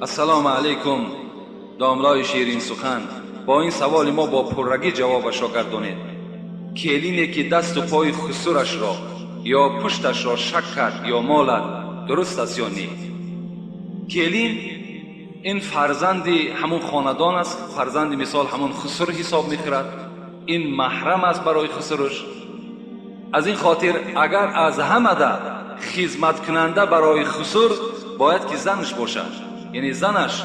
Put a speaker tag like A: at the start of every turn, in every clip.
A: السلام علیکم داملای شیرین سخن. با این سوال ما با پررگی جوابش را گردانید. کلینی که دست و پای خسورش را یا پشتش را شک کرد یا مالد درست است یا نه؟ کلین این فرزندی همون خاندان است، فرزندی مثال همون خسر حساب میخورد، این محرم است برای خسرش. از این خاطر اگر از همه ده خدمت کننده برای خسر باید که زنش باشد. یعنی زنش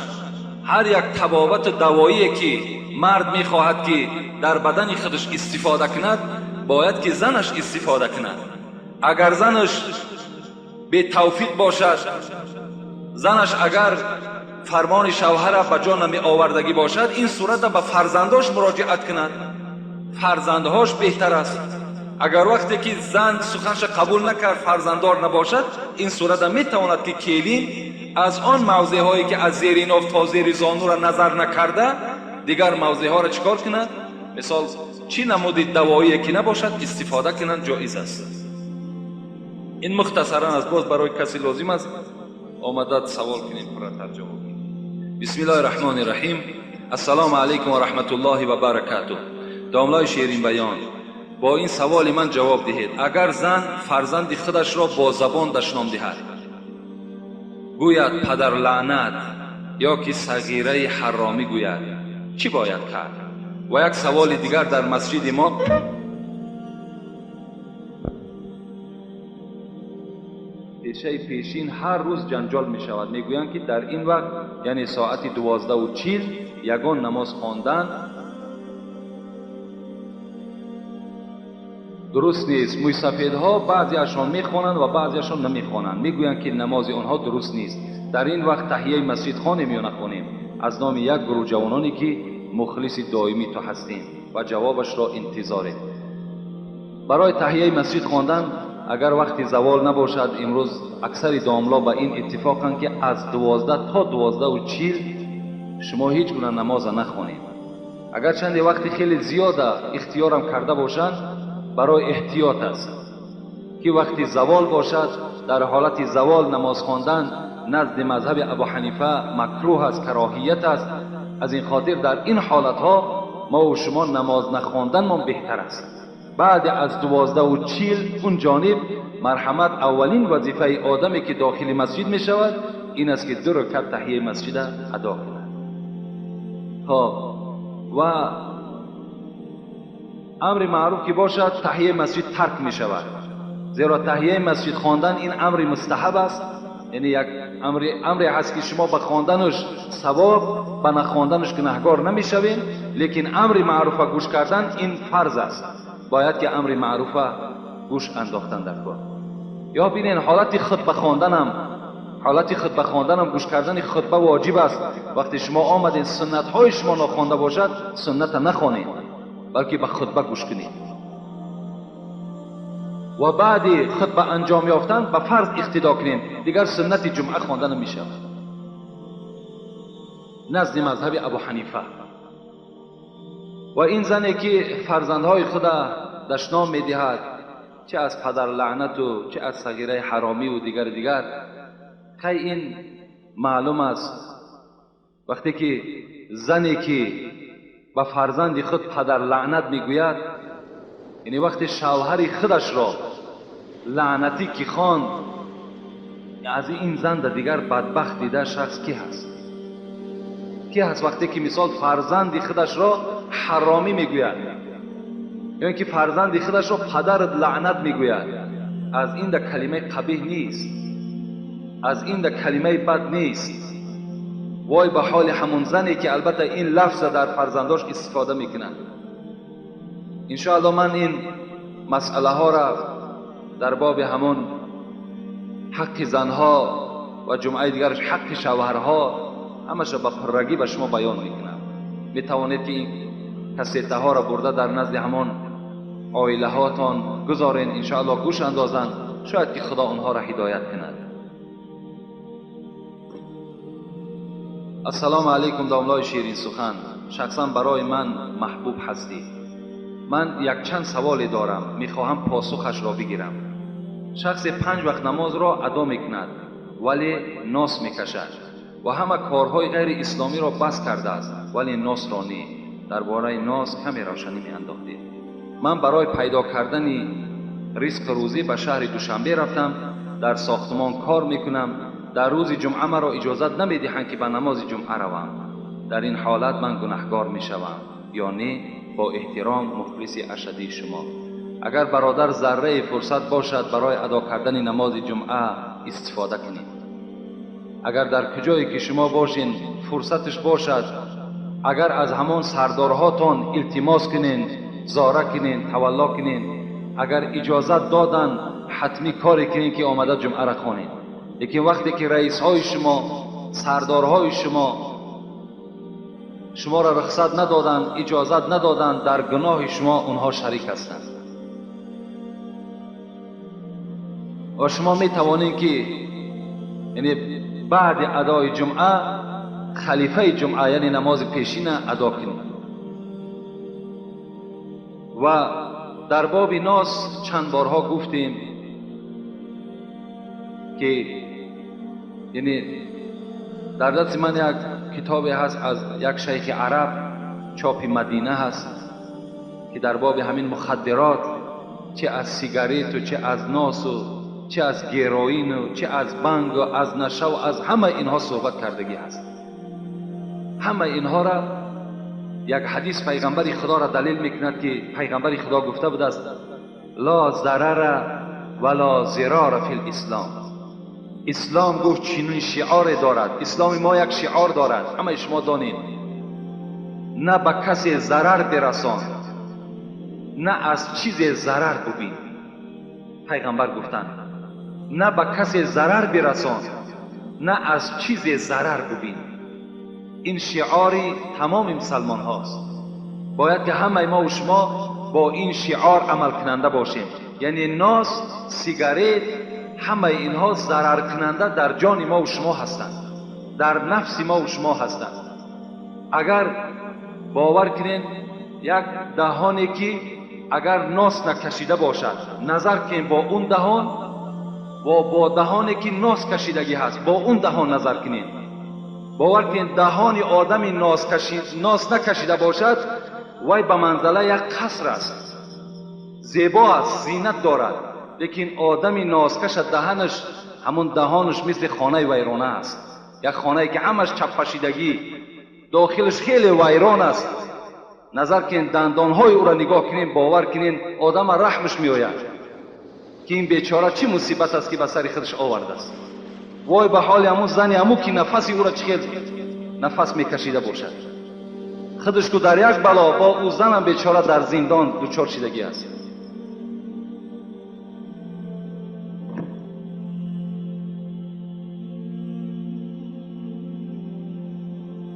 A: هر یک طبابت و دوایی که مرد میخواهد که در بدن خودش استفاده کند باید که زنش استفاده کند. اگر زنش به توفیق باشد، زنش اگر فرمان شوهر را به جا نمی آوردگی باشد، این صورت به فرزنداش مراجعت کند. فرزندهاش بهتر است. اگر وقتی که زن سخنش قبول نکرد فرزنددار نباشد، این صورت می تواند که کلین از آن موضع هایی که از زیر ناف تا زیر زانو را نظر نکرده دیگر موضع ها را چکار کند؟ مثال چی نمود دوایی که نباشد استفاده کنند، جایز است. این مختصرا از باز برای کسی لازم است آمدد سوال کنیم پرتر جواب کنیم. بسم الله الرحمن الرحیم. السلام علیکم و رحمت الله و برکاته. داملای شیرین بیان، با این سوال من جواب دهید. اگر زن فرزند خودش را با زبان دشنام دهد، گوید پدر لعنت یا که صغیره حرامی گوید، چی باید کرد؟ و یک سوال دیگر، در مسجد ما پیشه پیشین هر روز جنجال می شود. می گویند که در این وقت یعنی ساعت 12:40 یگان نماز خواندن درست نیست. موی سفیدها بعضیشان میخوانند و بعضیشان نمیخوانند، میگویند که نماز آنها درست نیست. در این وقت تحیه مسجد خوانیم یا نخوانیم؟ از نام یک گروه جوانانی که مخلص دائمی تو هستیم و جوابش را انتظاریم. برای تحیه مسجد خواندن اگر وقتی زوال نباشد، امروز اکثر داملا به این اتفاقند که از 12 تا 12:40 شما هیچ گونه نماز نخوانید. اگر چند وقتی خیلی زیاد اختیارم کرده باشند برای احتیاط است که وقتی زوال باشد، در حالت زوال نماز خواندن نزد مذهب ابو حنیفه مکروه است، کراهیت است. از این خاطر در این حالت ها ما و شما نماز نخواندن ما بهتر است. بعد از 12:40 اون جانب مرحمت اولین وظیفه آدمی که داخل مسجد می شود این است که 2 رکعت تحیه مسجد ادا کند. و امر معروف که باشد تحیه مسجد ترک می شود، زیرا تحیه مسجد خواندن این امر مستحب است. یعنی یک امری هست که شما به خواندنش ثواب، به نخواندنش گناهکار نمی شوین. لیکن امر معروف گوش کردن این فرض است، باید که امر معروف گوش انداختن در کار. یا ببینین حالت خطبه خواندنم گوش کردن خطبه واجب است. وقتی شما آمدین سنت های شما نخوانده باشد سنت نخوانید، بلکه به خطبه گوش کنید و بعد خطبه انجام یافتن به فرض اقتدا کنید. دیگر سنت جمعه خواندن نمی شود نزد مذهب ابو حنیفه. و این زنی که فرزندهای خود دشنام می دهد، چه از پدر لعنت و چه از صغیره حرامی و دیگر خی این معلوم است وقتی که زنی که به فرزند خود پدر لعنت میگوید، یعنی وقتی شوهر خودش را لعنتی که خواند، از این زن دیگر بدبخت دیده شخص کی هست؟ وقتی که مثال فرزند خودش را حرامی میگوید، یعنی که فرزند خودش را پدر لعنت میگوید، از این کلمه قبیح نیست، از این کلمه بد نیست. وای به حال همون زنی که البته این لفظ در فرزنداش استفاده میکنند. انشاءالله من این مسئله ها را در باب همون حق زنها و جمعه دیگرش حق شوهرها همش با پررگی به شما بیان میکنم. میتوانید که این کسیته ها را برده در نزد همون عائله هاتان گذارین، انشاءالله گوش اندازن، شاید که خدا اونها را هدایت کند. السلام علیکم داملای شیرین سخن. شخصا برای من محبوب هستی. من یک چند سوالی دارم، میخواهم پاسخش را بگیرم. شخص 5 وقت نماز را ادا میکند ولی ناس میکشد و همه کارهای غیر اسلامی را بس کرده است، ولی ناس را نه. درباره ناس کمی روشنی می‌انداختید. من برای پیدا کردن ریسک روزی به شهر دوشنبه رفتم. در ساختمان کار میکنم. در روز جمعه مرا اجازت نمیدهند که به نماز جمعه روم. در این حالت من گناهکار میشوم یا نه؟ با احترام مخلص اشدی شما. اگر برادر ذره فرصت باشد برای ادا کردن نماز جمعه استفاده کنید. اگر در کجایی که شما باشین فرصتش باشد، اگر از همان سردارهاتان التماس کنین، زاره کنین، تولا کنین، اگر اجازت دادن حتمی کاری کنین که آمده جمعه را خوانین. لیکن وقتی که رئیس های شما، سردارهای شما را رخصت ندادن، اجازت ندادن، در گناه شما اونها شریک هستند. و شما می توانید که یعنی بعد ادای جمعه خلیفه جمعه یعنی نماز پیشین ادا کنید. و در باب ناس چند بارها گفتیم که یعنی در دست من یک کتابی هست از یک شیخ عرب، چاپ مدینه هست، که در باب همین مخدرات، چه از سیگاریت و چه از ناس و چه از گیروئین و چه از بنگ و از نشه و از همه اینها صحبت کردگی هست. همه اینها را یک حدیث پیغمبر خدا را دلیل میکند که پیغمبر خدا گفته بود است لا ضرر ولا ضرار فی الاسلام. اسلام گفت چنین شعار دارد، اسلام ما یک شعار دارد، همه شما دانید، نه به کسی ضرر برسان، نه از چیز ضرر ببین. پیغمبر گفتند نه به کسی ضرر برسان، نه از چیز ضرر ببین. این شعاری تمام مسلمان هاست. باید که همه ما و شما با این شعار عمل کننده باشیم. یعنی ناس، سیگاریت، همه اینها ضرر کننده در جان ما و شما هستند، در نفس ما و شما هستند. اگر باور کنین یک دهانی که اگر ناس نکشیده باشد، نظر کنین با اون دهان و با دهانی که ناس کشیدگی هست، با اون دهان نظر کنین. باور کنین دهان آدمی ناس نکشیده باشد، وای به منزله یک قصر است، زیبا است، زینت دارد. لیکن آدمی ناسکش دهانش، همون دهانش مثل خانه ویرانه است. یک خانه که همش چپشیدگی، داخلش خیلی ویران است. نظر کنین دندانهای او را نگاه کنین، باور کنین آدم رحمش میآید که این بیچاره چه مصیبت است که به سر خودش آورده است. وای به حال همون زنی همون که نفسی او را چه نفس میکشیده باشد، خودش کو در یک بلا، با او زنم بیچاره در زندان دچار شدگی است.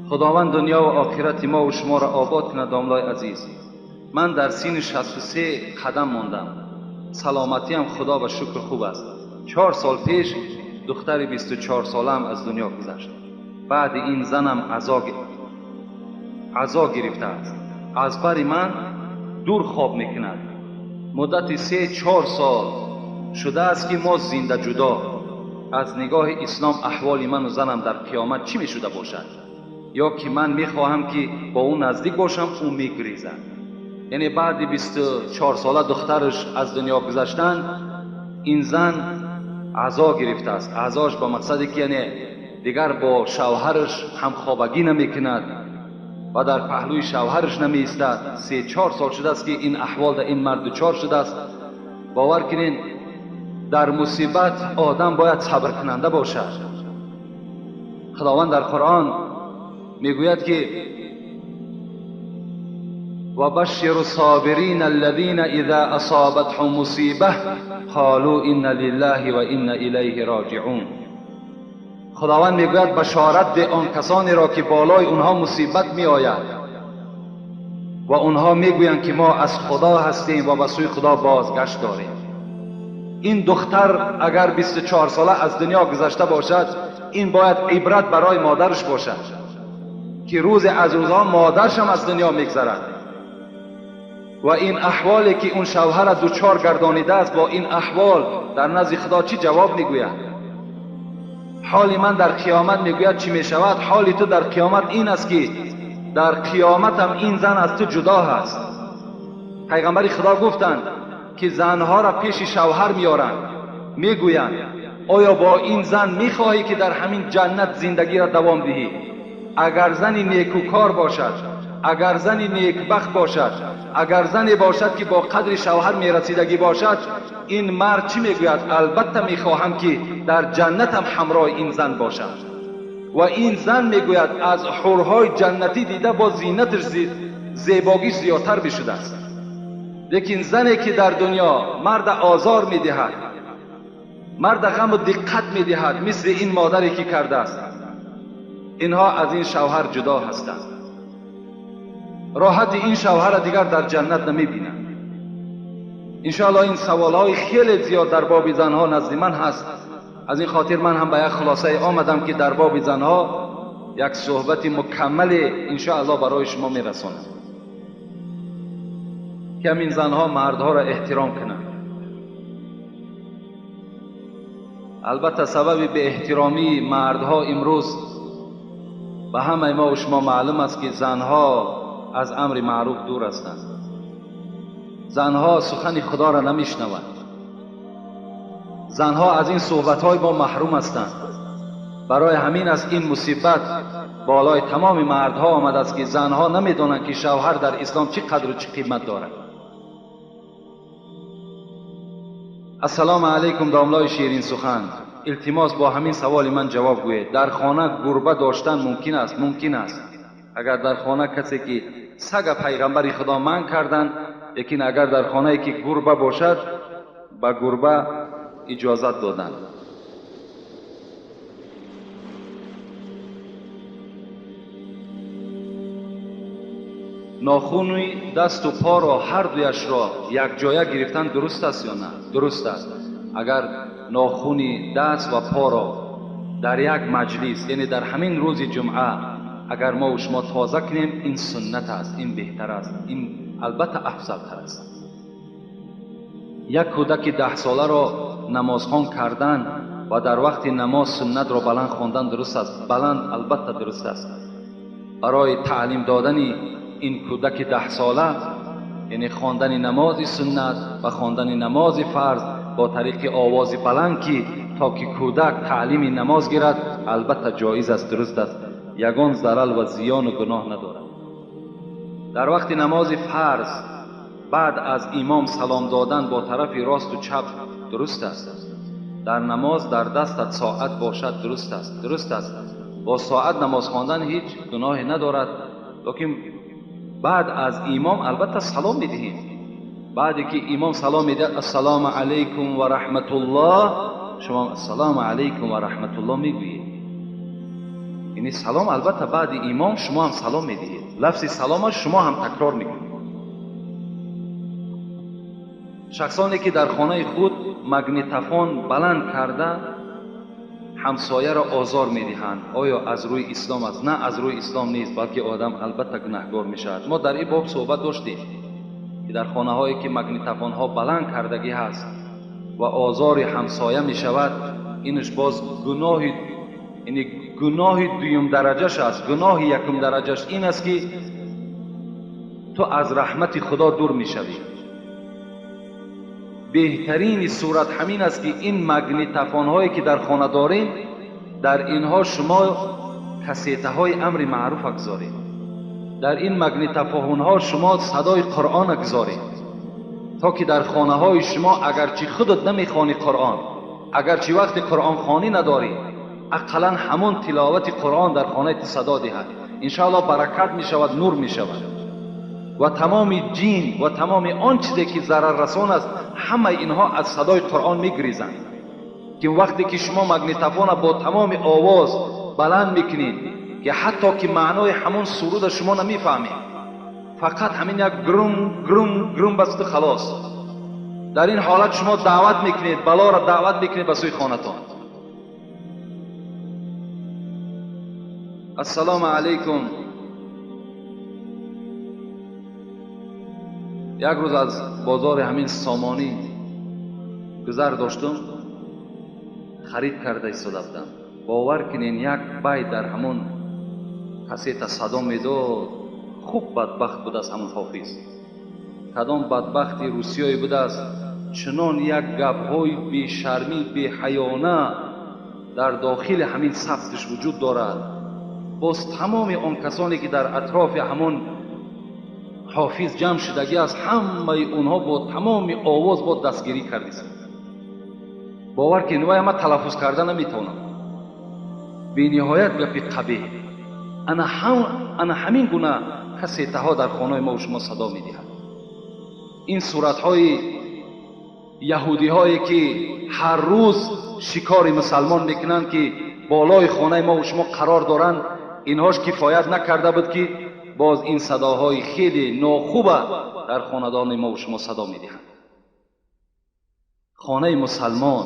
A: خداوند دنیا و آخرت ما و شما را آباد کند. داملای عزیز، من در سین 63 قدم ماندم. سلامتیم خدا و شکر خوب است. 4 سال پیش دختر 24 سالم از دنیا گذشت. بعد این زنم عزا گرفته است. از بر من دور خواب میکند. مدت 3-4 سال شده است که ما زنده جدا. از نگاه اسلام احوال من و زنم در قیامت چی میشده باشد؟ یا که من میخواهم که با اون نزدیک باشم، اون میگریزد. یعنی بعد 24 ساله دخترش از دنیا گذشتن، این زن عزا گرفته است. عزاش با مقصدی که یعنی دیگر با شوهرش همخوابگی نمیکند و در پهلوی شوهرش نمی ایستد. 3-4 سال شده است که این احوال در این مرد دچار شده است. باور کنین در مصیبت آدم باید صبر کننده باشد. خداوند در قرآن میگوید که و بشر الصابرین الذین اذا اصابتهم مصیبه قالوا ان لله و انا الیه راجعون. خداوند میگوید بشارت ده آن کسانی را که بالای اونها مصیبت می آید و اونها میگویند که ما از خدا هستیم و به سوی خدا بازگشت داریم. این دختر اگر 24 ساله از دنیا گذشته باشد، این باید عبرت برای مادرش باشد که روز از روزها مادرش هم از دنیا میگذرد و این احوالی که اون شوهر دوچار گردانیده است، با این احوال در نزد خدا چی جواب میگوید؟ حال من در قیامت میگوید چی میشود؟ حال تو در قیامت این است که در قیامت هم این زن از تو جدا هست. پیغمبر خدا گفتند که زنها را پیش شوهر میارند، میگویند آیا با این زن میخواهی که در همین جنت زندگی را دوام دهی؟ اگر زنی نیکوکار باشد، اگر زنی نیکبخت باشد، اگر زنی باشد که با قدر شوهر میرسیدگی باشد، این مرد چی میگوید؟ البته میخواهم که در جنتم همراه این زن باشم. و این زن میگوید از حورهای جنتی دیده با زینتش زیباگی زیادتر بشده است. لیکن زنی که در دنیا مرد آزار میدهد، مرد غم و دقت میدهد، مثل این مادری که کرده است، اینها از این شوهر جدا هستند. راحت این شوهر دیگر در جنت نمیبینند. انشاءالله این سوالهای خیلی زیاد در باب زنها نزد من هست. از این خاطر من هم به یک خلاصه آمدم که در باب زنها یک صحبت مکمل انشاءالله برای شما میرسونم که همین زنها مردها را احترام کنند. البته سبب به احترامی مردها امروز به همه ما و شما معلوم است که زنها از امر معروف دور هستند. زنها سخن خدا را نمیشنوند. زنها از این صحبت‌های ما محروم هستند. برای همین است این مصیبت بالای تمام مردها آمده است که زنها نمیدانند که شوهر در اسلام چه قدر و چه قیمت دارد. السلام علیکم داملای شیرین سخن. التماس با همین سوال من جواب گویید. در خانه گربه داشتن ممکن است؟ ممکن است. اگر در خانه کسی که سگ پیغمبر خدا منع کردند، لیکن اگر در خانه که گربه باشد با گربه اجازت دادند. ناخن دست و پا را هر دویش را یک جایه گرفتن درست است یا نه؟ درست است. اگر ناخن دست و پا را در یک مجلس، یعنی در همین روز جمعه، اگر ما و شما تازه کنیم، این سنت است، این بهتر است، این البته افضل تر است. یک کودک 10 ساله را نمازخوان کردن و در وقت نماز سنت را بلند خواندن درست است. بلند البته درست است. برای تعلیم دادن این کودک 10 ساله، یعنی خواندن نماز سنت و خواندن نماز فرض با طریق آواز بلند که تا که کودک تعلیم نماز گیرد، البته جایز است، درست است، یگان ضرر و زیان و گناه ندارد. در وقت نماز فرض بعد از امام سلام دادن با طرف راست و چپ درست است. در نماز در دستت ساعت باشد درست است، درست است. با ساعت نماز خواندن هیچ گناهی ندارد. لیکن بعد از امام البته سلام میدهیم. بعدی که امام سلام میده السلام علیکم و رحمت الله، شما السلام علیکم و رحمت الله میگویید. یعنی سلام البته بعد امام شما هم سلام میدهید. لفظ سلام شما هم تکرار میکنید. شخصانی که در خانه خود مگنیتوفون بلند کرده همسایه را آزار میدهند، آیا از روی اسلام است؟ نه، از روی اسلام نیست، بلکه آدم البته گناهگار میشود. ما در این باب صحبت داشتیم که در خانه هایی که مگنیتوفون ها بلند کردگی هست و آزار همسایه میشود، اینش باز گناه، یعنی گناه دویم درجهش است. گناه یکم درجهش این است که تو از رحمت خدا دور میشوی. بهترین صورت همین است که این مگنیتوفون هایی که در خانه داریم، در اینها شما کسیته های امر معروف اگذارید. در این مگنیتوفون ها شما صدای قرآن اگذارید، تا که در خانه های شما اگرچه خودت نمیخوانی قرآن، اگرچه وقت قرآن خوانی نداری، اقلا همون تلاوت قرآن در خانه صدا دهد. انشاءالله برکت می شود، نور می شود و تمام جین و تمام آن چیزی که ضرر رسان است، همه اینها از صدای قرآن میگریزند. که وقتی که شما مگنیتوفون با تمام آواز بلند میکنید که حتی که معنای همون سرود شما نمیفهمید، فقط همین یک گروم گروم گروم بس خلاص، در این حالت شما دعوت میکنید، بلا را دعوت میکنید به سوی خانتان. السلام علیکم. یک روز از بازار همین سامانی گذر داشتم، خرید کرده ایستاده بودم. باور کنین یک بیت در همون کسیت صدا میداد. خوب بدبخت بود از همون حافظ. کدام بدبختی روسیایی بود است چنان یک گپ‌های بی شرمی بی حیانه در داخل همین صفتش وجود دارد. باز تمام آن کسانی که در اطراف همون حافظ جمع شدگی است، همه اونها با تمام آواز با دستگیری کردیست. باور که نوای ما تلفظ کرده نمیتونم. بی نهایت گپی قبیح. انا همین گونه کسیته ها در خانه ما و شما صدا میدهد. این صورت های یهودی هایی که هر روز شکار مسلمان میکنند که بالای خانه ما و شما قرار دارند، اینهاش کفایت نکرده بود که باز این صداهای خیلی ناخوبه در خاندان ما و شما صدا میدهند. خانه مسلمان،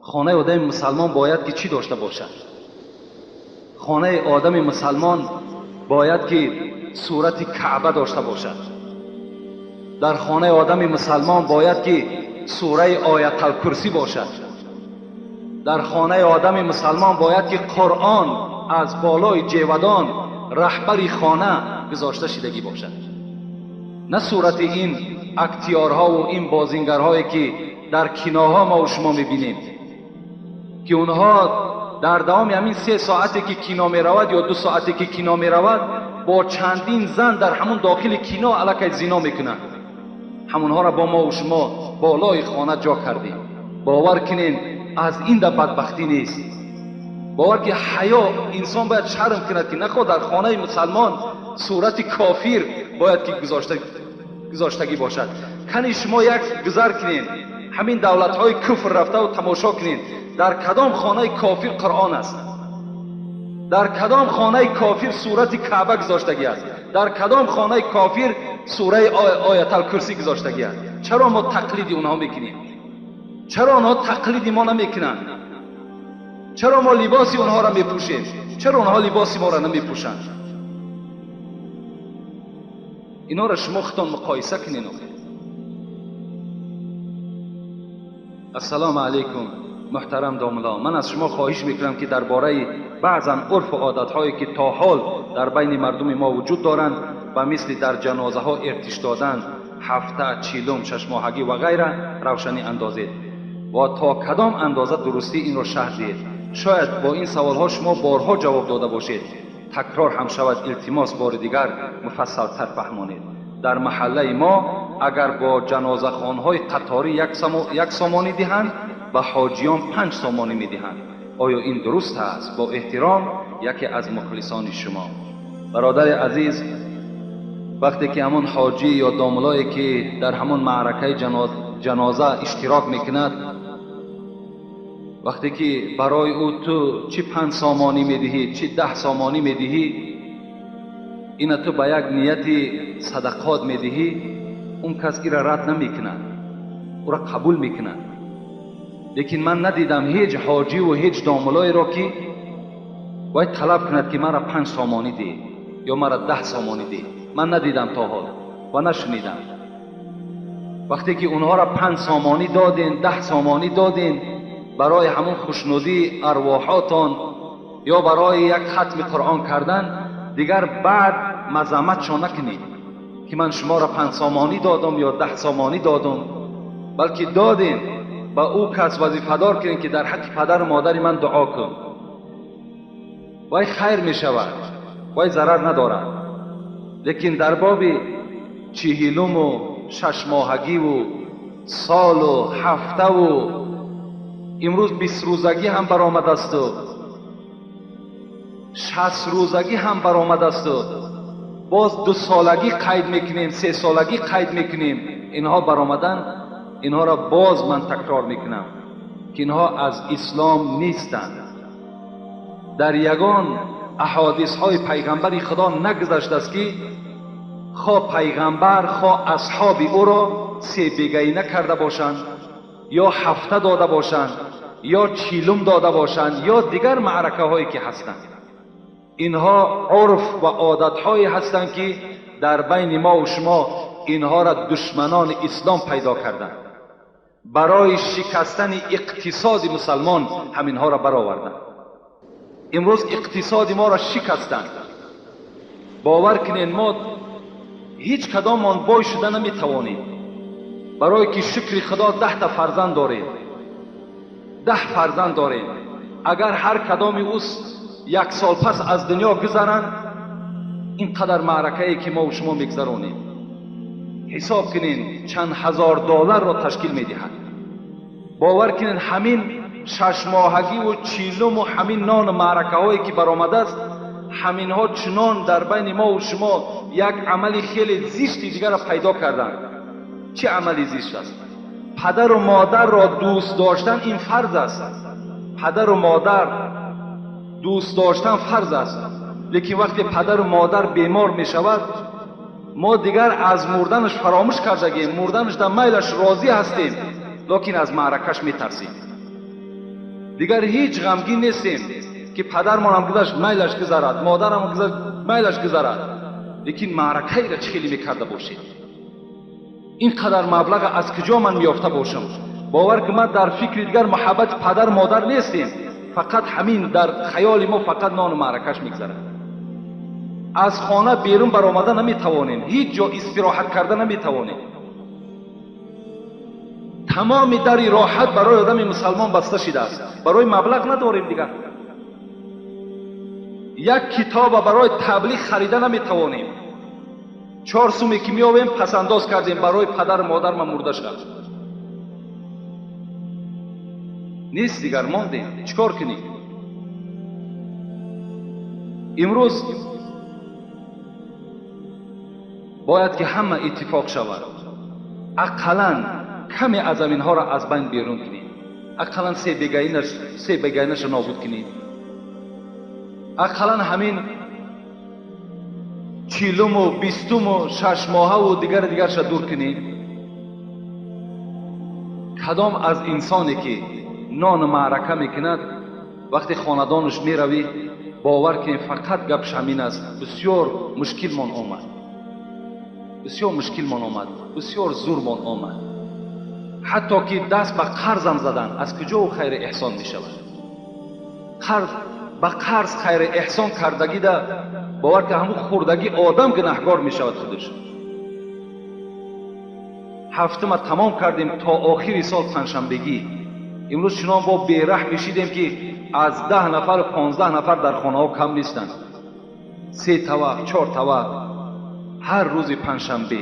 A: خانه آدم مسلمان باید که چی داشته باشد؟ خانه آدم مسلمان باید که صورت کعبه داشته باشد. در خانه آدم مسلمان باید که سوره آیت الکرسی باشد. در خانه آدم مسلمان باید که قرآن از بالای جیودان رهبری خانه گذاشته شدگی باشد. نه صورت این اکتیارها و این بازینگرهایی که در کیناها ما و شما میبینیم که اونها در دوام همین 3 ساعتی که کینا می رود یا 2 ساعتی که کینا می رود با چندین زن در همون داخل کینا علاقه زنا میکنند. همونها را با ما و شما بالای خانه جا کردیم. باور کنین از این در بدبختی نیست. باور که حیا انسان باید شرم کند که نخواد در خانه مسلمان صورت کافر باید که گذاشتگی باشد. کنی شما یک گذر کنین همین دولت های کفر رفته و تماشا کنین در کدام خانه کافر قرآن است، در کدام خانه کافر صورت کعبه گذاشتگی است، در کدام خانه کافر سوره آیت الکرسی گذاشتگی است. چرا ما تقلید اونها میکنیم؟ چرا اونها تقلید ما نمیکنند؟ چرا ما لباسی اونها را میپوشیم؟ چرا اونها لباسی ما را نمیپوشند؟ اینا را شما خودتان مقایسه کنین. السلام علیکم محترم داملا، من از شما خواهش میکنم که درباره بعضا عرف و عادت هایی که تا حال در بین مردم ما وجود دارند و مثل در جنازه ها ارتش دادن، هفته، چیلم، 6 ماهگی و غیره روشنی اندازید و تا کدام اندازه درستی این را شرح دهید. شاید با این سوال ها شما بارها جواب داده باشید، تکرار هم شود، التماس بار دیگر مفصل تر فهمانید. در محله ما اگر با جنازه خانهای قطاری یک سامانی دهند و حاجیان 5 سامانی میدهند، آیا این درست است؟ با احترام یکی از مخلصان شما. برادر عزیز، وقتی که همون حاجی یا داملایی که در همون معرکه جنازه اشتراک میکند، وقتی که برای او تو چی 5 سامانی میدهی چی 10 سامانی میدهی، این تو به یک نیت صدقات میدهی، اون کس ای را رد نمیکند، او را قبول میکند. لیکن من ندیدم هیچ حاجی و هیچ داملایی را که باید طلب کند که مرا 5 سامانی ده یا مرا 10 سامانی ده. من ندیدم تا حال و نشنیدم. وقتی که اونها را 5 سامانی دادین، 10 سامانی دادین برای همون خوشنودی ارواحاتان یا برای یک ختم قرآن کردن، دیگر بعد مذمتشان نکنید که من شما را 5 سامانی دادم یا 10 سامانی دادم، بلکه دادین با او کس وظیفه دار کنید که در حق پدر و مادر من دعا کن، وای خیر می شود، وای ضرر ندارد. لیکن در باب 40 و 6 ماهگی و سال و هفته و امروز 20 روزگی هم برآمد است و 60 روزگی هم برآمد است و باز 2 سالگی قید میکنیم، 3 سالگی قید میکنیم، اینها برآمدن. اینها را باز من تکرار میکنم که اینها از اسلام نیستند. در یگان احادیث های پیغمبر خدا نگذشته است که خواه پیغمبر خواه اصحاب او را 3 بیگهی نکرده باشند یا هفته داده باشند یا 40 داده باشند یا دیگر معرکه هایی که هستند. اینها عرف و عادت هایی هستند که در بین ما و شما اینها را دشمنان اسلام پیدا کردند. برای شکستن اقتصاد مسلمان همینها را برآوردند. امروز اقتصاد ما را شکستند. باور کنین ما هیچ کداممان بای شده نمیتوانیم. برای که شکر خدا 10 تا فرزند داریم، 10 فرزند داریم. اگر هر کدامی اوست 1 سال پس از دنیا گذرند، اینقدر معرکه ای که ما و شما میگذرانیم حساب کنین چند هزار دلار را تشکیل میدهد. باور کنین همین 6 ماهگی و چیلم و همین نان معرکه هایی که برآمده است، همین ها چنان در بین ما و شما یک عملی خیلی زشتی دیگر را پیدا کردند. چه عملی زشت است؟ پدر و مادر را دوست داشتن این فرض است. پدر و مادر دوست داشتن فرض است، لیکن وقتی پدر و مادر بیمار می شود ما دیگر از مردنش فراموش کردگیم. مردنش در میلش راضی هستیم، لیکن از معرکش می ترسیم. دیگر هیچ غمگین نیستیم که پدرمان هم گذشت میلش گذرد، مادرم هم گذشت میلش گذرد، لیکن معرکه ای را چه خیلی میکرده باشید. اینقدر مبلغ از کجا من میافته باشم؟ باور که من در فکر دیگر محبت پدر مادر نیستیم، فقط همین در خیال ما فقط نان و معرکش میگذرد. از خانه بیرون برآمده نمیتوانیم، هیچ جا استراحت کرده نمیتوانیم. تمام در راحت برای آدم مسلمان بسته شده است. برای مبلغ نداریم دیگر. یک کتاب برای تبلیغ خریده نمیتوانیم. 4 سومی که میآوریم پس انداز کردیم برای پدر مادر ما مرده شد. نیست دیگر، ماندیم. چیکار کنیم؟ امروز باید که همه اتفاق شود. اقلاً کمی از اینها را از بین بیرون کنیم. اقلاً سه بگاینش نابود کنیم. اقلاً همین 40 و 20 و 6 ماهه و دیگرش دور کنیم. کدام از انسانی که نان معرکه میکند وقتی خاندانش میروی باور کنید فقط گپش همین است. بسیار مشکل من آمد، بسیار مشکل من آمد، بسیار زور من آمد. حتی که دست به قرضم زدن، از کجا و خیر احسان می شود؟ قرض به قرض خیر احسان کردگی ده باور که همون خوردگی آدم گناهگار می شود خودش. هفته ما تمام کردیم تا آخری سال پنجشنبگی. امروز چنان با بیرحم میشیدیم که از 10 نفر 15 نفر در خانه ها کم نیستند. 3 طبق 4 طبق هر روز پنجشنبه.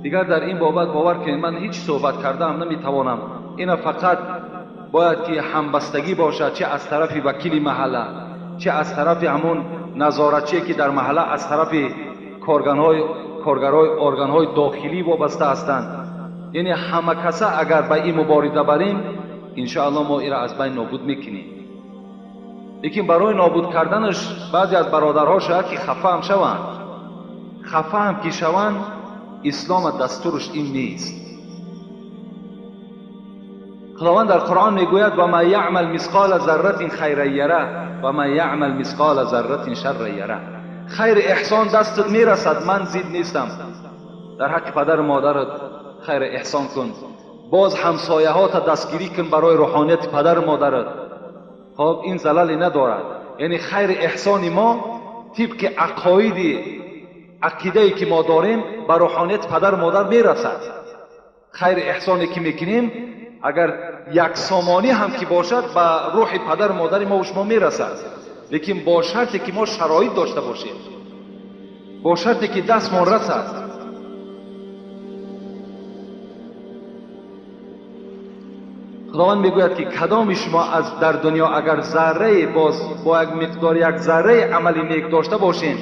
A: دیگر در این بابت باور کنید من هیچ صحبت کردم نمیتوانم. اینا فقط باید که همبستگی باشد، چه از طرف وکیل محله، چه از طرف همون نظارتچی که در محله از طرف کارگرای ارگان‌های داخلی وابسته هستند. یعنی همه کسا اگر به این مبارزه بریم انشاءالله ما ایرا از بین نابود میکنیم. لیکن برای نابود کردنش بعضی از برادرها شاید که خفه هم شوند. خفه هم که شوند اسلام دستورش این نیست. خداوند در قرآن میگوید و ما یعمل مثقال ذره خیر یره و ما یعمل مثقال ذره شر یره. خیر احسان دستت میرسد، من زید نیستم. در حق پدر و مادرت خیر احسان کن. باز همسایه ها تا دستگیری کن برای روحانیت پدر و مادرت. خب این زلالی ندارد. یعنی خیر احسان ما طبق عقیده‌ای که ما داریم بر روحانیت پدر و مادر میرسد. خیر احسانی که میکنیم اگر یک سامانی هم که باشد به روح پدر و مادر ما و شما میرسد، لیکن با شرطی که ما شرایط داشته باشیم، با شرطی که دستمان رسد. خداوند میگوید که کدام شما از در دنیا اگر ذره باز با یک مقدار یک ذره عملی نیک داشته باشین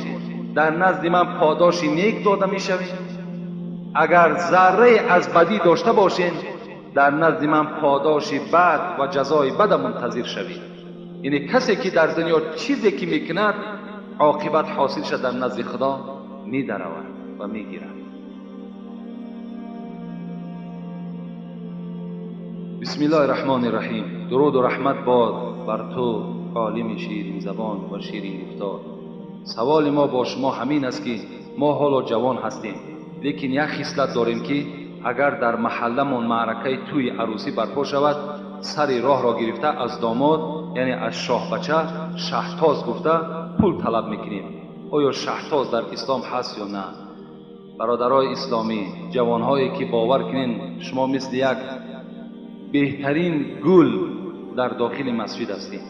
A: در نزد من پاداش نیک داده میشوید. اگر ذره از بدی داشته باشین در نزد من پاداش بد و جزای بد منتظر شوید. یعنی کسی که در دنیا چیزی که میکند عاقبت حاصل شد در نزد خدا میدرود و میگیرد. بسم الله الرحمن الرحیم. درود و رحمت باد بر تو عالم شیرین زبان و شیرین گفتار. سوال ما با شما همین است که ما حالا جوان هستیم، لیکن یک خصلت داریم که اگر در محلمون معرکه توی عروسی برپا شود، سر راه را گرفته از داماد یعنی از شاه بچه شهتاز گفته پول طلب میکنیم. آیا شهتاز در اسلام هست یا نه؟ برادرای اسلامی، جوانهایی که باور کنین شما مثل یک بهترین گل در داخل مسجد هستید.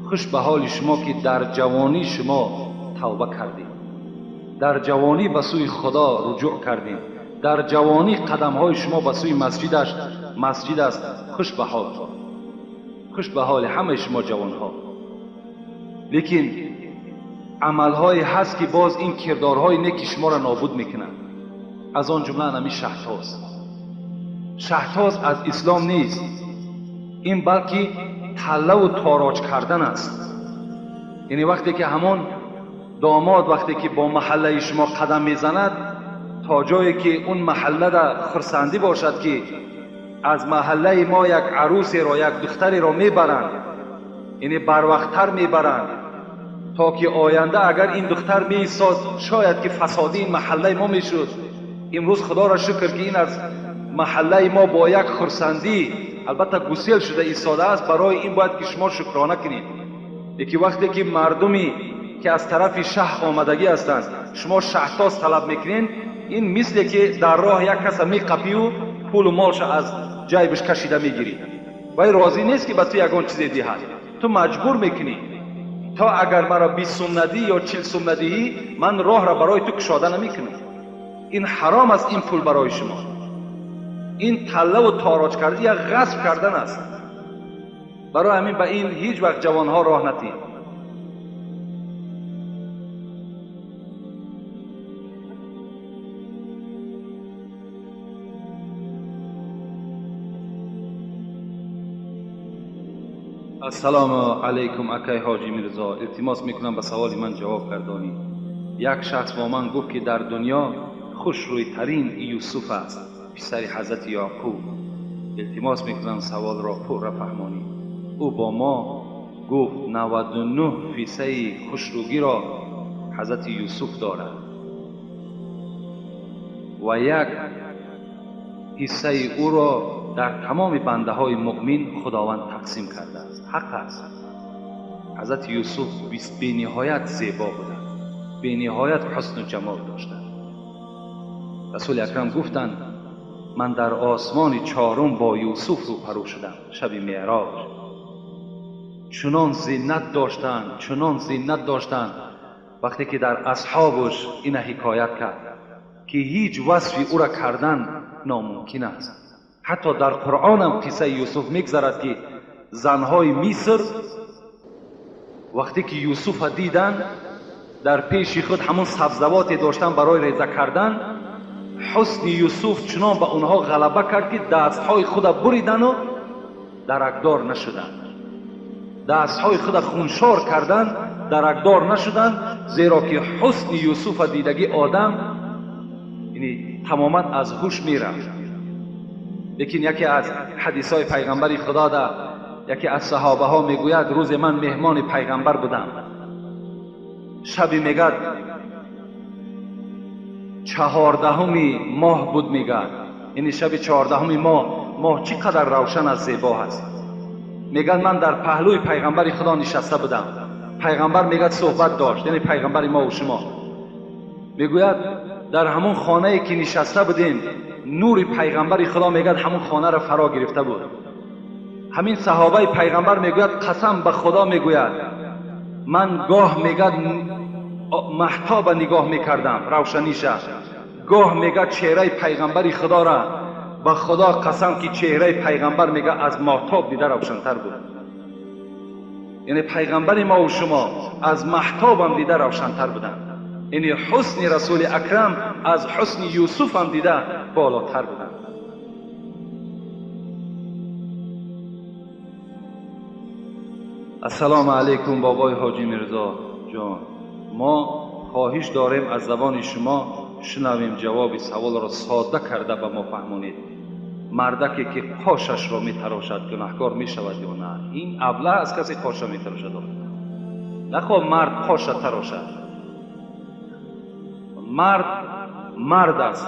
A: خوش به حال شما که در جوانی شما توبه کردید، در جوانی به سوی خدا رجوع کردید، در جوانی قدم های شما به سوی مسجد است. خوش به حال، خوش به حال همه شما جوان ها. لیکن عمل های هست که باز این کردارهای نیک شما را نابود میکنند. از آن جمله نمی شهتاز از اسلام نیست، این بلکه تله و تاراج کردن است. یعنی وقتی که همون داماد وقتی که با محله شما قدم میزند، تا جایی که اون محله را خرسندی باشد که از محله ما یک عروسی را یک دختری را میبرند، یعنی بروقتر میبرند تا که آینده اگر این دختر میایستاد شاید که فسادی این محله ما میشد. امروز خدا را شکر که این از محله ما با یک خرسندی البته گسیل شده ایستاده است. برای این باید که شما شکرانه کنید. یکی وقتی که مردمی که از طرف شهر آمدگی هستند شما شهتاز طلب میکنین، این مثل که در راه یک کس میقپی و پول و مالش از جیبش کشیده میگیری. ولی راضی نیست که به تو یگان چیزی دهد، تو مجبور میکنی تا اگر مرا 20 سوم ندی یا 40 سوم ندهی من راه را برای تو کشاده نمیکنم. این حرام است. این پول برای شما، این تله و تاراج کردن یا غصب کردن است. برای همین به این هیچ وقت جوانها راه ندید. السلام علیکم اکای حاجی میرزا، التماس میکنم به سوال من جواب کردانی. یک شخص با من گفت که در دنیا خوش روی ترین یوسف است، پسر حضرت یعقوب. التماس میکنم سوال را پر فهمانی. او با ما گفت 99% خوشرویی را حضرت یوسف دارد و یک حصه او را در تمام بنده های مؤمن خداوند تقسیم کرده است. حق است. حضرت یوسف به نهایت زیبا بودند، به نهایت حسن و جمال داشتند. رسول اکرم گفتند من در آسمان چهارم با یوسف رو پرو شدم شب معراج. چنان زینت داشتند وقتی که در اصحابش این حکایت کرد که هیچ وصفی او را کردن ناممکن است. حتی در قرآن هم قصه یوسف میگذرد که زنهای مصر وقتی که یوسف دیدن در پیش خود همون سبزواتی داشتن برای ریزه کردن، حسن یوسف چنان به اونها غلبه کرد که دستهای خود بریدن و درکدار نشدند. دستهای خود خونشار کردند، درکدار نشدند، زیرا که حسن یوسف دیدگی آدم یعنی تماما از هوش میرفت. لیکن یکی از حدیثهای پیغمبر خدا ده، یکی از صحابه ها میگوید روز من مهمان پیغمبر بودم، شبی میگد 14 ماه بود، میگد یعنی شب 14 ماه چقدر روشن از زیبا هست. میگن من در پهلوی پیغمبر خدا نشسته بودم، پیغمبر میگد صحبت داشت، یعنی پیغمبر ما و شما. میگوید در همون خانه‌ای که نشسته بودیم نور پیغمبر خدا میگد همون خانه را فرا گرفته بود. همین صحابه پیغمبر میگوید قسم به خدا میگوید من گاه میگد مهتاب نگاه میکردم روشنیش، گاه میگد چهره پیغمبر خدا را به خدا قسم که چهره پیغمبر میگه از مهتاب دیده روشنتر بود. یعنی پیغمبر ما و شما از مهتاب هم دیده روشنتر بودن. یعنی حسن رسول اکرم از حسن یوسف هم دیده بالاتر بودن. السلام علیکم بابای حاجی میرزا جان، ما خواهش داریم از زبان شما شنویم جواب سوال را ساده کرده به ما فهمونید. مردکی که پاشش را میتراشد گناهکار میشود یا نه؟ این ابله از کسی پاش را میتراشد؟ نخواه مرد پاش را تراشد. مرد است.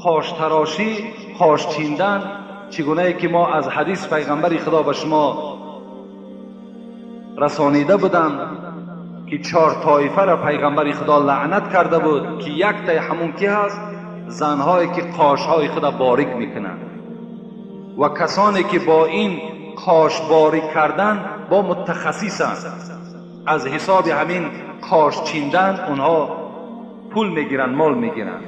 A: خاش تراشی، خاش چیندن، چگونه که ما از حدیث پیغمبر خدا به شما رسانیده بودم که 4 طایفه را پیغمبر خدا لعنت کرده بود که یک تای همون کی هست؟ زنهایی که قاشهای خدا باریک میکنند و کسانی که با این قاش باریک کردن با متخصصند، از حساب همین قاش چیندن اونها پول میگیرن، مال میگیرن.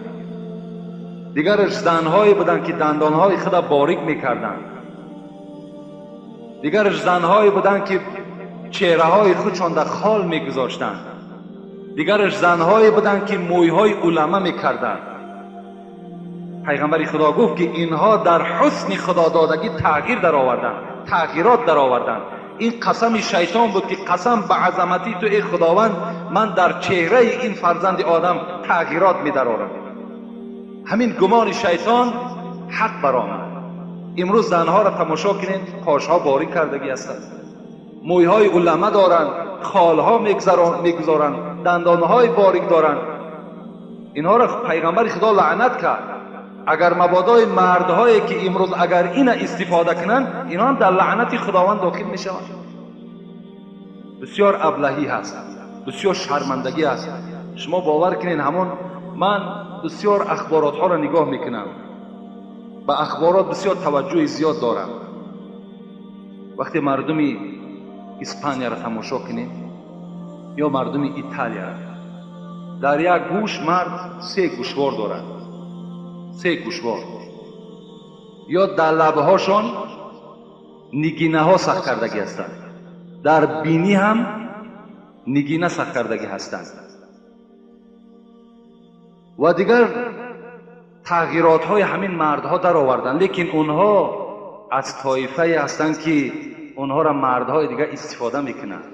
A: دیگرش زنهایی بودن که دندانهای خدا باریک میکردن. دیگرش زنهایی بودن که چهره های خودشان در خال میگذاشتند. دیگرش زنهایی بودن که مویهای علمه میکردند. پیغمبر خدا گفت که اینها در حسن خدا دادگی تغییر در آوردند، تغییرات در آوردند. این قسم شیطان بود که قسم به عظمتی تو ای خداوند، من در چهره این فرزند آدم تغییرات می درآورم. همین گمان شیطان حق برآمد. امروز زنها را تماشا کنید، قاشها باریک کردگی هستند، مویهای علمه دارند، خالها میگذارند، دندانهای باریک دارند. اینها را پیغمبر خدا لعنت کرد. اگر مبادای مردهایی که امروز اگر این استفاده کنند، اینا هم در لعنت خداوند داخل می شوند. بسیار ابلهی هست، بسیار شرمندگی هست. شما باور کنین، همون من بسیار اخبارات ها را نگاه میکنم، به اخبارات بسیار توجه زیاد دارم. وقتی مردمی اسپانیا را تماشا کنید یا مردمی ایتالیا، در یک گوش مرد 3 گوشوار دارد، 3 گوشوار، یا در لبهاشان نگینه ها سخت کردگی هستند، در بینی هم نگینه سخت کردگی هستند و دیگر تغییرات های همین مردها در آوردن. لیکن اونها از طایفه هستند که اونها را مردهای دیگر استفاده میکنند،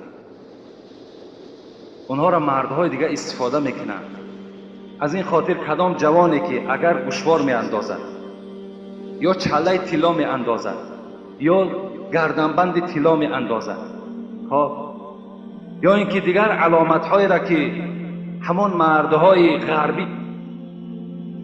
A: اونها را مردهای دیگر استفاده میکنند. از این خاطر کدام جوانی که اگر گوشوار می اندازد یا چله طلا می اندازد یا گردنبند طلا می اندازد یا اینکه دیگر علامت هایی را که همون مردهای غربی